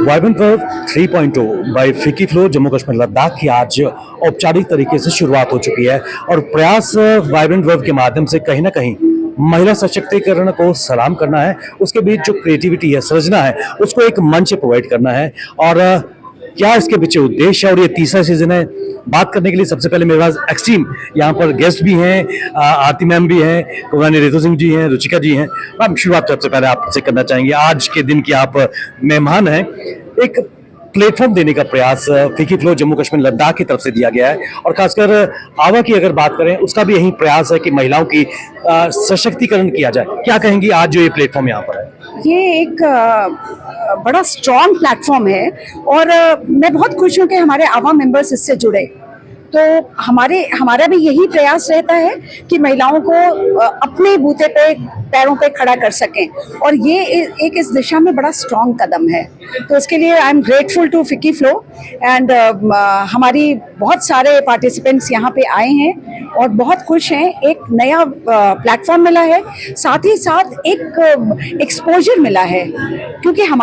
Vibrant verve 3.0 bye फिकी flow Jammu Kashmir Ladakh की आज औपचारिक तरीके से शुरुआत हो चुकी है और प्रयास वाइब्रेंट वर्व के माध्यम से कहीं ना कहीं महिला सशक्तिकरण को सलाम करना है, उसके बीच जो क्रिएटिविटी है, सृजना है, उसको एक मंच प्रोवाइड करना है। और क्या इसके पीछे उद्देश्य है और ये तीसरा सीजन है। बात करने के लिए सबसे पहले मेरे पास एक्सट्रीम यहाँ पर गेस्ट भी हैं, आरती मैम भी हैं, कुमारी रितु सिंह जी हैं, रुचिका जी हैं। मैम, शुरुआत सबसे पहले आपसे करना चाहेंगे, आज के दिन की आप मेहमान हैं। एक प्लेटफॉर्म देने का प्रयास फिकी फ्लो जम्मू कश्मीर लद्दाख की तरफ से दिया गया है और खासकर आवा की अगर बात करें, उसका भी यही प्रयास है कि महिलाओं की सशक्तिकरण किया जाए। क्या कहेंगी आज जो ये प्लेटफॉर्म यहाँ पर है? ये एक बड़ा स्ट्रॉन्ग प्लेटफॉर्म है और मैं बहुत खुश हूँ कि हमारे आवा मेंबर्स इससे जुड़े। तो हमारा भी यही प्रयास रहता है कि महिलाओं को अपने बूते पे पैरों पे खड़ा कर सकें और ये एक इस दिशा में बड़ा स्ट्रॉन्ग कदम है। तो इसके लिए आई एम ग्रेटफुल टू फिकी फ्लो एंड हमारी बहुत सारे पार्टिसिपेंट्स यहाँ पे आए हैं और बहुत खुश हैं। एक नया प्लेटफॉर्म मिला है, साथ ही साथ एक एक्सपोजर मिला है, क्योंकि हम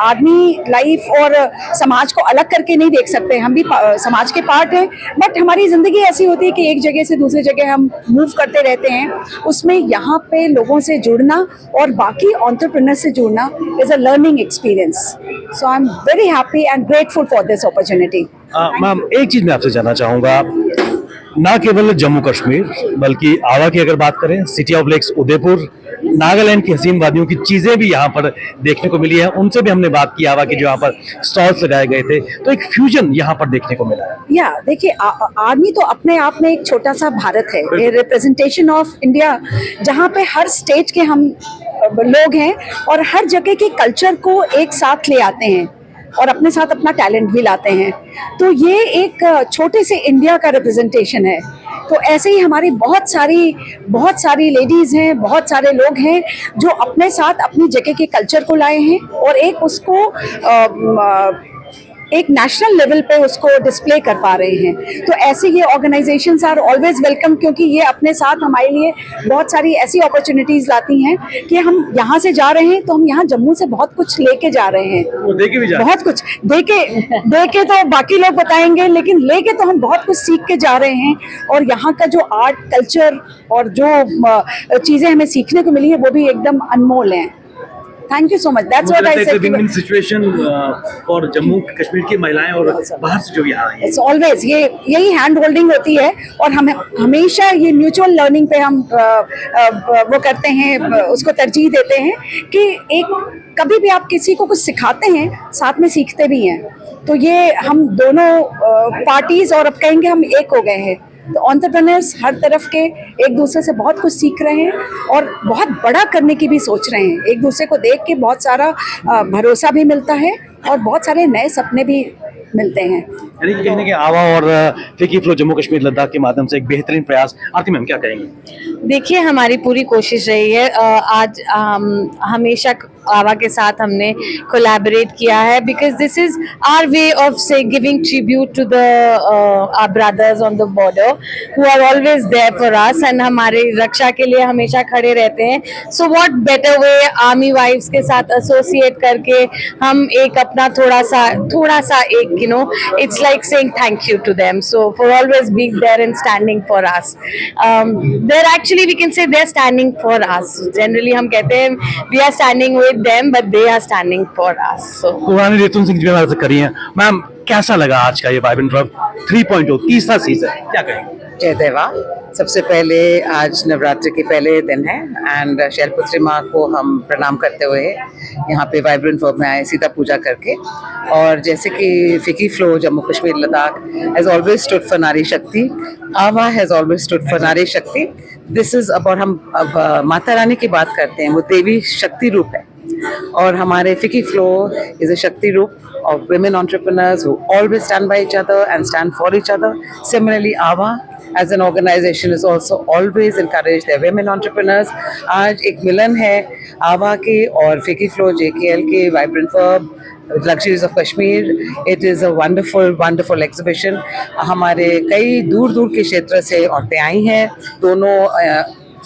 आदमी लाइफ और समाज को अलग करके नहीं देख सकते। हम भी समाज के पार्ट हैं, बट हमारी ज़िंदगी ऐसी होती है कि एक जगह से दूसरी जगह हम मूव करते रहते हैं। उसमें यहाँ पे लोगों से जुड़ना और बाकी एंटरप्रेन्योर से जुड़ना is a learning experience. So I am very happy and grateful for this opportunity. Ma'am, एक चीज मैं आपसे जानना चाहूंगा, ना केवल जम्मू कश्मीर बल्कि आवा की अगर बात करें, city of lakes Udaipur, Nagaland की हसीन वादियों की चीजें भी यहाँ पर देखने को मिली है। उनसे भी हमने बात की, आवा के जो यहाँ पर स्टॉल्स लगाए गए थे, तो एक फ्यूजन यहाँ पर देखने को मिला है। या देखिए, आर्मी तो अपने आप में एक छोटा सा भारत है, ये रिप्रेजेंटेशन ऑफ इंडिया, जहाँ पे हर स्टेट के हम लोग हैं और हर जगह के कल्चर को एक साथ ले आते हैं और अपने साथ अपना टैलेंट भी लाते हैं। तो ये एक छोटे से इंडिया का रिप्रेजेंटेशन है। तो ऐसे ही हमारी बहुत सारी लेडीज़ हैं, बहुत सारे लोग हैं जो अपने साथ अपनी जगह के कल्चर को लाए हैं और एक उसको एक नेशनल लेवल पे उसको डिस्प्ले कर पा रहे हैं। तो ऐसे ये ऑर्गेनाइजेशंस आर ऑलवेज वेलकम, क्योंकि ये अपने साथ हमारे लिए बहुत सारी ऐसी अपॉर्चुनिटीज़ लाती हैं कि हम यहाँ से जा रहे हैं तो हम यहाँ जम्मू से बहुत कुछ लेके जा रहे हैं। वो देके भी जा बहुत कुछ देके तो बाकी लोग बताएंगे, लेकिन लेके तो हम बहुत कुछ सीख के जा रहे हैं। और यहाँ का जो आर्ट कल्चर और जो चीज़ें हमें सीखने को मिली है वो भी एकदम अनमोल हैं। Thank you so much. That's what I said. Win win situation for Jammu Kashmir की महिलाएं और बाहर से जो भी यहाँ आई हैं। इट्स ऑलवेज यही हैंड होल्डिंग होती है और हम हमेशा ये म्यूचुअल लर्निंग पे हम वो करते हैं, उसको तरजीह देते हैं कि एक कभी भी आप किसी को कुछ सिखाते हैं, साथ में सीखते भी हैं। तो ये हम दोनों पार्टीज और अब कहेंगे हम एक हो गए हैं। तो एंटरप्रेन्योर्स हर तरफ के एक दूसरे से बहुत कुछ सीख रहे हैं और बहुत बड़ा करने की भी सोच रहे हैं। एक दूसरे को देख के बहुत सारा भरोसा भी मिलता है और बहुत सारे नए सपने भी मिलते हैं। यानी कि कहीं ना कहीं आवा और फिकी फ्लो जम्मू कश्मीर लद्दाख के माध्यम से एक बेहतरीन प्रयास। आरती मैम, क्या कहेंगे? देखिए, हमारी पूरी कोशिश रही है, आज हमेशा आवा के साथ हमने कोलैबोरेट किया है, because this is our way of से giving tribute to the our brothers on the border who are always there for us and हमारे रक्षा के लिए हमेशा खड़े रहते हैं। So what better way army wives के साथ एसोसिएट करके हम एक अपना थोड़ा सा एक it's like saying thank you to them, so for always being there and standing for us. They're actually, we can say they're standing for us. Generally हम कहते हैं we are standing with them, but they are standing for us. So कुमारी रितु सिंह जी हमारे से करी हैं। Ma'am, कैसा लगा आज का ये वाइब्रेंट वर्व 3.0 तीसरा सीजन, क्या कहेंगे? जय देवा। सबसे पहले आज नवरात्रि के पहले दिन है एंड शैलपुत्री माँ को हम प्रणाम करते हुए यहाँ पे वाइब्रेंट वर्व में आए सीता पूजा करके। और जैसे कि फिकी flow Jammu Kashmir Ladakh has always stood for नारी शक्ति, आवा हैज़ ऑलवेज स्टूड फॉर नारी शक्ति। दिस इज़ अबाउट, हम अब माता रानी की बात करते हैं, वो देवी शक्ति रूप है और हमारे फिकी फ्लो इज़ अ शक्ति रूप of women entrepreneurs who always stand by each other and stand for each other. Similarly, AVA as an organization is also always encourage their women entrepreneurs. आज एक मिलन है AVA के और फिकी फ्लो JKL के vibrant verve luxuries of Kashmir. It is a wonderful exhibition. हमारे कई दूर दूर के क्षेत्र से औरतें आई हैं, दोनों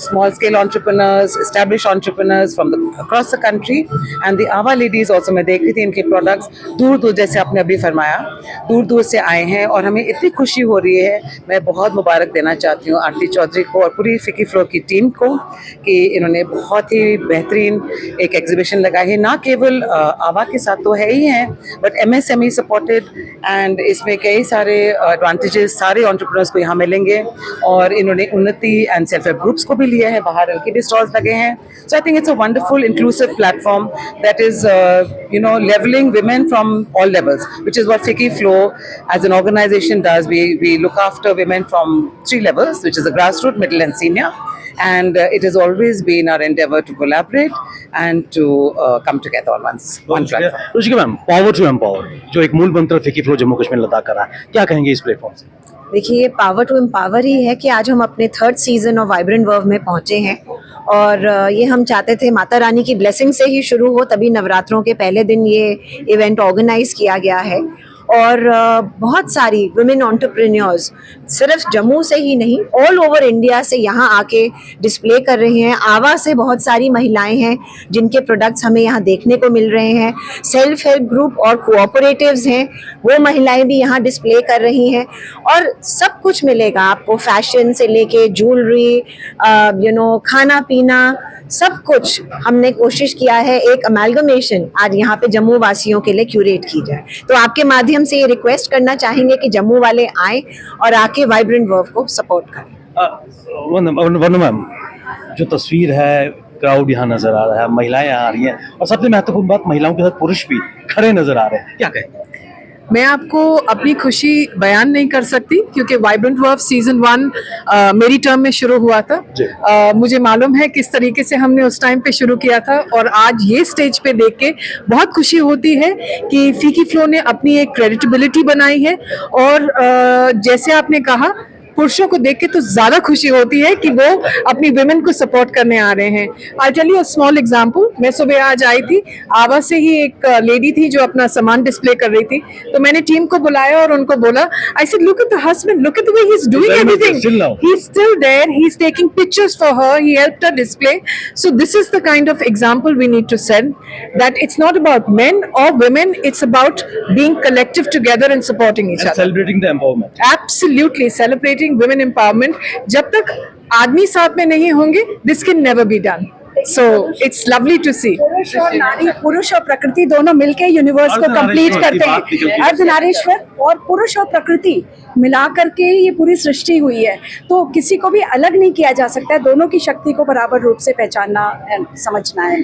small scale entrepreneurs, established entrepreneurs from across the country, and the Ava ladies also मैं देख रही थी इनके products दूर दूर, जैसे आपने अभी फरमाया, दूर दूर से आए हैं और हमें इतनी खुशी हो रही है। मैं बहुत मुबारक देना चाहती हूँ आरती चौधरी को और पूरी फिकी फ्लो की टीम को कि इन्होंने बहुत ही बेहतरीन एक एग्जीबिशन लगाई है, ना केवल आवा के साथ तो है ही है, बट MSME सपोर्टेड, एंड इसमें कई सारे एडवांटेजेस सारे एंटरप्रेन्योर्स को यहाँ मिलेंगे। और इन्होंने उन्नति एंड सेल्फ हेल्प ग्रुप्स को भी लिया है, बाहर उनके भी स्टॉल्स लगे हैं। So I think it's a wonderful inclusive platform that is leveling women from all levels, which is what Fiki Flow as an organization does. We look after women from 3 levels, which is the grassroots, middle and senior, and it has always been our endeavor to collaborate and to come together on one platform. Ruchika ma'am, power to empower जो एक मूल मंत्र फिकी flow Jammu Kashmir Ladakh कर रहा है, क्या कहेंगे इस प्लेटफॉर्म से? देखिए, ये पावर टू एम्पावर ही है कि आज हम अपने 3rd season of vibrant verve में पहुंचे हैं और ये हम चाहते थे माता रानी की ब्लेसिंग से ही शुरू हो, तभी नवरात्रों के पहले दिन ये इवेंट ऑर्गेनाइज किया गया है। और बहुत सारी वुमेन एंटरप्रेन्योर्स सिर्फ जम्मू से ही नहीं, ऑल ओवर इंडिया से यहाँ आके डिस्प्ले कर रहे हैं। आवा से बहुत सारी महिलाएं हैं जिनके प्रोडक्ट्स हमें यहाँ देखने को मिल रहे हैं। सेल्फ हेल्प ग्रुप और कोऑपरेटिव्स हैं, वो महिलाएं भी यहाँ डिस्प्ले कर रही हैं और सब कुछ मिलेगा आपको, फैशन से लेके ज्वेलरी, खाना पीना, सब कुछ हमने कोशिश किया है एक अमेलगमेशन आज यहाँ पे जम्मू वासियों के लिए क्यूरेट की जाए। तो आपके माध्यम से ये रिक्वेस्ट करना चाहेंगे कि जम्मू वाले आए और आके वाइब्रेंट वर्व को सपोर्ट करें। वनु मैम, जो तस्वीर है, क्राउड यहाँ नजर आ रहा है, महिलाएं यहाँ आ रही हैं और सबसे महत्वपूर्ण बात, महिलाओं के साथ पुरुष भी खड़े नजर आ रहे हैं, क्या कहेंगे? मैं आपको अपनी खुशी बयान नहीं कर सकती क्योंकि वाइब्रेंट वर्व सीजन 1 मेरी टर्म में शुरू हुआ था। मुझे मालूम है किस तरीके से हमने उस टाइम पे शुरू किया था और आज ये स्टेज पे देख के बहुत खुशी होती है कि फीकी फ्लो ने अपनी एक क्रेडिटेबिलिटी बनाई है। और जैसे आपने कहा, पुरुषों को देख के तो ज्यादा खुशी होती है कि वो अपनी वुमेन को सपोर्ट करने आ रहे हैं। I tell you a small example, मैं सुबह आज आई थी, आवा से ही एक लेडी थी जो अपना सामान डिस्प्ले कर रही थी, तो मैंने टीम को बुलाया और उनको बोला, I said look at the husband, look at the way he is doing everything, he is still there, he is taking pictures for her, he helped her display. So this is the kind of example we need to send, that it's not about men और women, it's about being collective together and supporting each other, celebrating the empowerment. Absolutely celebrating women empowerment। जब तक आदमी साथ में नहीं होंगे, this can never be done, so it's lovely to see। पुरुष और नारी, पुरुष और प्रकृति दोनों मिलके यूनिवर्स को कंप्लीट करते हैं। अर्धनारीश्वर और पुरुष और प्रकृति मिला करके ये पूरी सृष्टि हुई है, तो किसी को भी अलग नहीं किया जा सकता है, दोनों की शक्ति को बराबर रूप से पहचानना समझना है।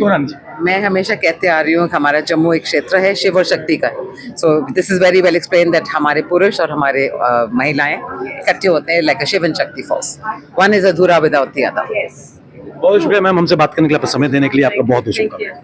मैं हमेशा कहते आ रही हूँ कि हमारा जम्मू एक क्षेत्र है शिव और शक्ति का। सो this is very well explain that हमारे पुरुष और हमारे महिलाएं इकट्ठे होते हैं लाइक अ शिव एंड शक्ति फोर्स। वन इज अधूरा विदाउट द अदर। बहुत शुक्रिया मैम, हमसे बात करने के लिए, आपका समय देने के लिए आपका बहुत बहुत शुक्रिया।